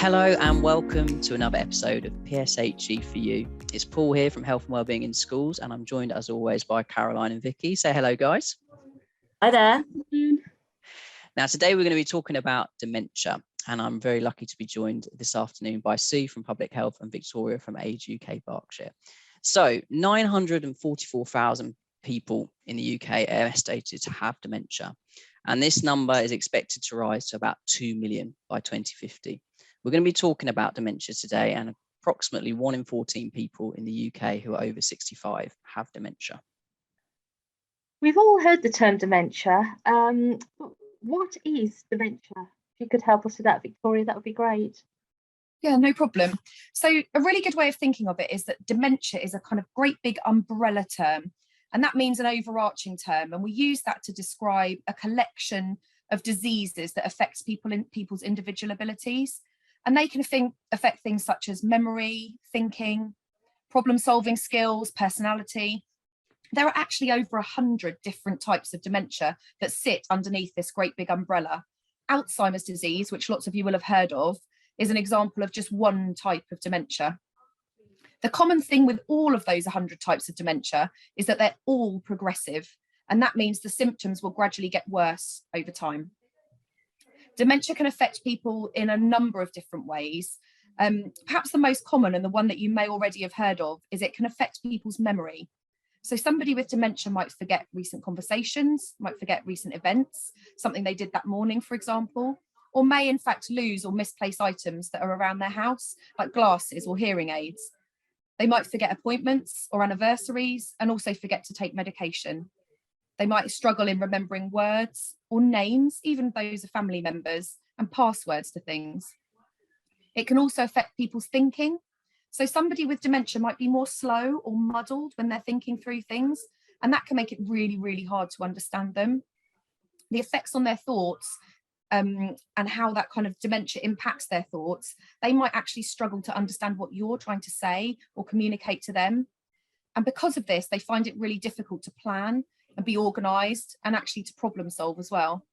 Hello and welcome to another episode of PSHE4You. It's Paul here from Health and Wellbeing in Schools, and I'm joined as always by Caroline and Vicky. Say hello, guys. Hi there. Now, today we're going to be talking about dementia, and I'm very lucky to be joined this afternoon by Sue from Public Health and Victoria from Age UK Berkshire. So 944,000 people in the UK are estimated to have dementia, and this number is expected to rise to about 2 million by 2050. We're going to be talking about dementia today, and approximately 1 in 14 people in the UK who are over 65 have dementia. We've all heard the term dementia. What is dementia? If you could help us with that, Victoria, that would be great. Yeah, no problem. So a really good way of thinking of it is that dementia is a kind of great big umbrella term, and that means an overarching term. And we use that to describe a collection of diseases that affects people's individual abilities. And they can affect things such as memory, thinking, problem-solving skills, personality. There are actually over 100 different types of dementia that sit underneath this great big umbrella. Alzheimer's disease, which lots of you will have heard of, is an example of just one type of dementia. The common thing with all of those 100 types of dementia is that they're all progressive, and that means the symptoms will gradually get worse over time. Dementia can affect people in a number of different ways. Perhaps the most common, and the one that you may already have heard of, is it can affect people's memory. So somebody with dementia might forget recent conversations, might forget recent events, something they did that morning, for example, or may in fact lose or misplace items that are around their house, like glasses or hearing aids. They might forget appointments or anniversaries, and also forget to take medication. They might struggle in remembering words or names, even those of family members, and passwords to things. It can also affect people's thinking. So somebody with dementia might be more slow or muddled when they're thinking through things, and that can make it really, really hard to understand them. The effects on their thoughts and how that kind of dementia impacts their thoughts, they might actually struggle to understand what you're trying to say or communicate to them. And because of this, they find it really difficult to plan and be organised and actually to problem solve as well.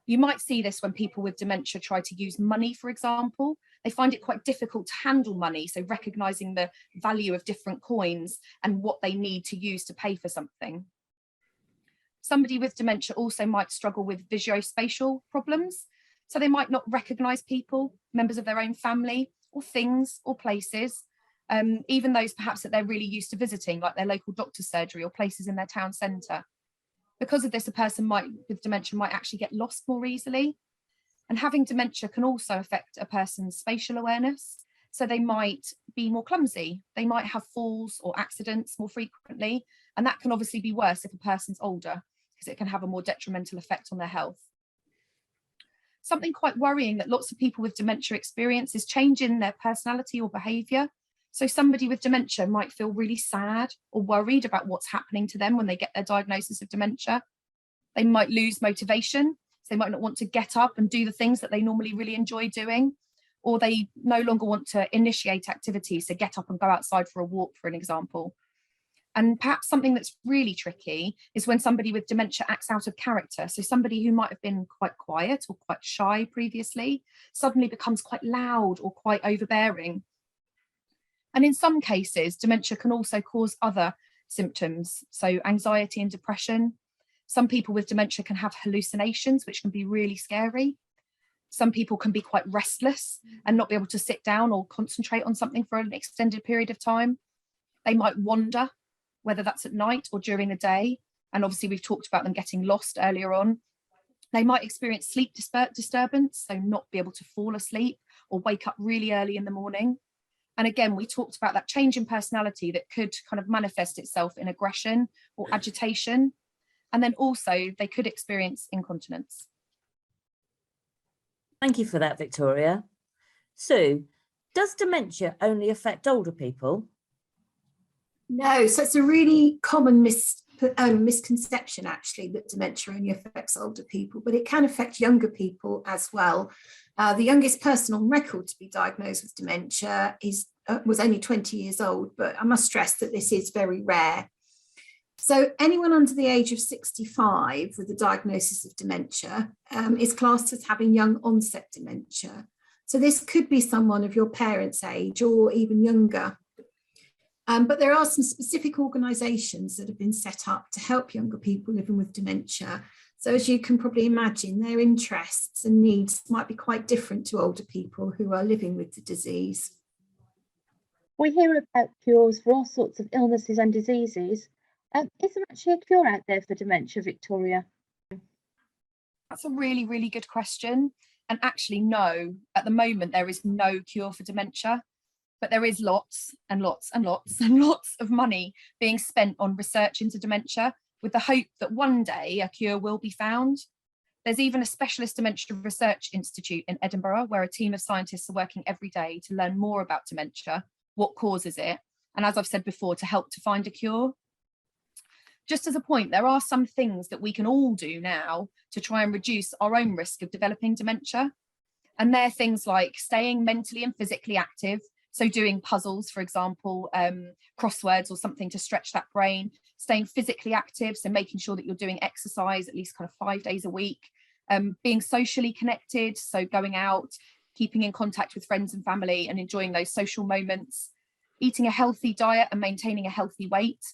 You might see this when people with dementia try to use money, for example. They find it quite difficult to handle money, so recognising the value of different coins and what they need to use to pay for something. Somebody with dementia also might struggle with visuospatial problems, so they might not recognise people, members of their own family, or things or places, even those perhaps that they're really used to visiting, like their local doctor's surgery or places in their town centre. Because of this, a person with dementia might actually get lost more easily. And having dementia can also affect a person's spatial awareness. So they might be more clumsy. They might have falls or accidents more frequently. And that can obviously be worse if a person's older, because it can have a more detrimental effect on their health. Something quite worrying that lots of people with dementia experience is change in their personality or behaviour. So somebody with dementia might feel really sad or worried about what's happening to them when they get their diagnosis of dementia. They might lose motivation. So they might not want to get up and do the things that they normally really enjoy doing, or they no longer want to initiate activities, so get up and go outside for a walk, for an example. And perhaps something that's really tricky is when somebody with dementia acts out of character. So somebody who might have been quite quiet or quite shy previously suddenly becomes quite loud or quite overbearing. And in some cases, dementia can also cause other symptoms, so anxiety and depression. Some people with dementia can have hallucinations, which can be really scary. Some people can be quite restless and not be able to sit down or concentrate on something for an extended period of time. They might wander, whether that's at night or during the day. And obviously we've talked about them getting lost earlier on. They might experience sleep disturbance, so not be able to fall asleep or wake up really early in the morning. And again, we talked about that change in personality that could kind of manifest itself in aggression or agitation. And then also they could experience incontinence. Thank you for that, Victoria. Sue, does dementia only affect older people? No, so it's a really common misconception actually that dementia only affects older people, but it can affect younger people as well. The youngest person on record to be diagnosed with dementia was only 20 years old, but I must stress that this is very rare. So anyone under the age of 65 with a diagnosis of dementia is classed as having young onset dementia. So this could be someone of your parents' age or even younger. But there are some specific organisations that have been set up to help younger people living with dementia. So as you can probably imagine, their interests and needs might be quite different to older people who are living with the disease. We hear about cures for all sorts of illnesses and diseases. Is there actually a cure out there for dementia, Victoria? That's a really, really good question. And actually, no, at the moment, there is no cure for dementia, but there is lots and lots and lots and lots of money being spent on research into dementia with the hope that one day a cure will be found. There's even a specialist dementia research institute in Edinburgh where a team of scientists are working every day to learn more about dementia, what causes it, and as I've said before, to help to find a cure. Just as a point, there are some things that we can all do now to try and reduce our own risk of developing dementia. And they're things like staying mentally and physically active. So doing puzzles, for example, crosswords or something to stretch that brain, staying physically active. So making sure that you're doing exercise at least kind of 5 days a week, being socially connected. So going out, keeping in contact with friends and family and enjoying those social moments, eating a healthy diet and maintaining a healthy weight,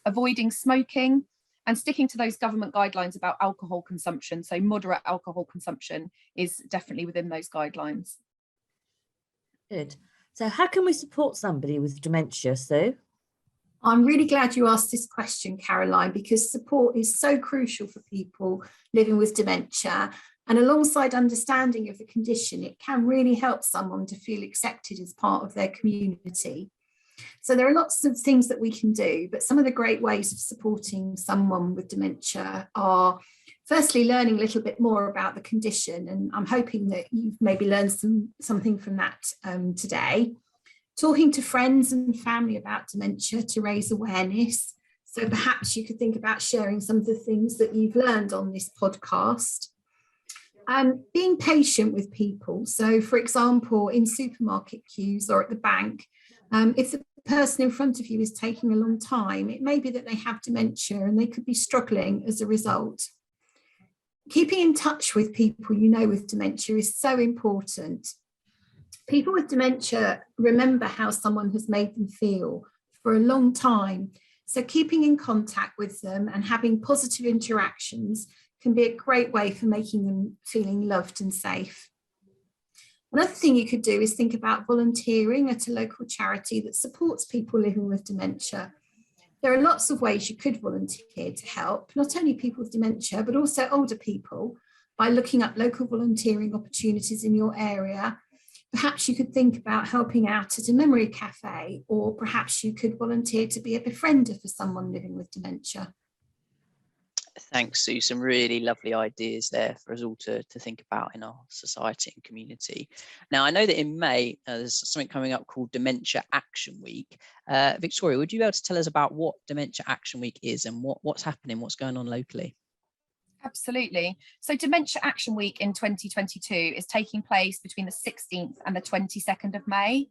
avoiding smoking, and sticking to those government guidelines about alcohol consumption. So moderate alcohol consumption is definitely within those guidelines. Good. So how can we support somebody with dementia, Sue? I'm really glad you asked this question, Caroline, because support is so crucial for people living with dementia. And alongside understanding of the condition, it can really help someone to feel accepted as part of their community. So there are lots of things that we can do, but some of the great ways of supporting someone with dementia are firstly learning a little bit more about the condition, and I'm hoping that you've maybe learned something from that today. Talking to friends and family about dementia to raise awareness. So perhaps you could think about sharing some of the things that you've learned on this podcast. Being patient with people. So for example, in supermarket queues or at the bank, if the person in front of you is taking a long time, it may be that they have dementia and they could be struggling as a result. Keeping in touch with people you know with dementia is so important. People with dementia remember how someone has made them feel for a long time. So keeping in contact with them and having positive interactions can be a great way for making them feeling loved and safe. Another thing you could do is think about volunteering at a local charity that supports people living with dementia. There are lots of ways you could volunteer to help, not only people with dementia, but also older people by looking up local volunteering opportunities in your area. Perhaps you could think about helping out at a memory cafe, or perhaps you could volunteer to be a befriender for someone living with dementia. Thanks, Sue. Some really lovely ideas there for us all to think about in our society and community. Now, I know that in May, there's something coming up called Dementia Action Week. Victoria, would you be able to tell us about what Dementia Action Week is and what's happening, what's going on locally? Absolutely. So Dementia Action Week in 2022 is taking place between the 16th and the 22nd of May.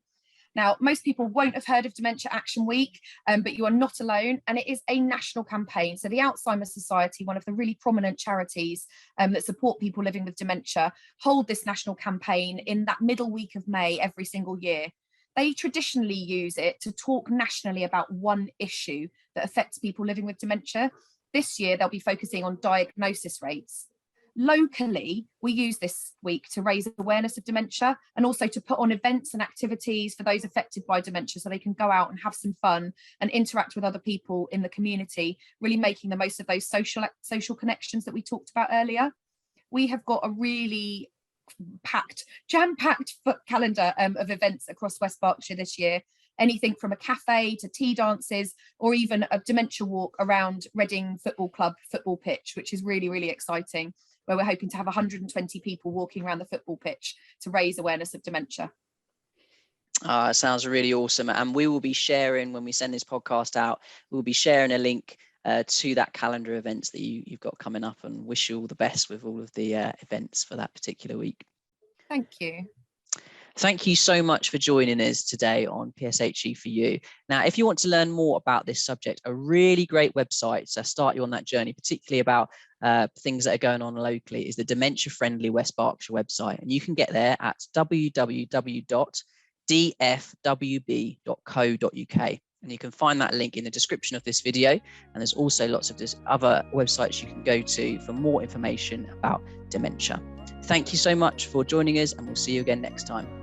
Now, most people won't have heard of Dementia Action Week, but you are not alone, and it is a national campaign. So the Alzheimer's Society, one of the really prominent charities that support people living with dementia, hold this national campaign in that middle week of May every single year. They traditionally use it to talk nationally about one issue that affects people living with dementia. This year, they'll be focusing on diagnosis rates. Locally, we use this week to raise awareness of dementia and also to put on events and activities for those affected by dementia so they can go out and have some fun and interact with other people in the community, really making the most of those social connections that we talked about earlier. We have got a really jam-packed calendar of events across West Berkshire this year. Anything from a cafe to tea dances or even a dementia walk around Reading Football Club football pitch, which is really, really exciting, where we're hoping to have 120 people walking around the football pitch to raise awareness of dementia. It sounds really awesome. And we will be sharing, when we send this podcast out, we'll be sharing a link to that calendar events that you've got coming up, and wish you all the best with all of the events for that particular week. Thank you. Thank you so much for joining us today on PSHE4You. Now, if you want to learn more about this subject, a really great website to start you on that journey, particularly about things that are going on locally is the Dementia Friendly West Berkshire website. And you can get there at www.dfwb.co.uk. And you can find that link in the description of this video. And there's also lots of other websites you can go to for more information about dementia. Thank you so much for joining us, and we'll see you again next time.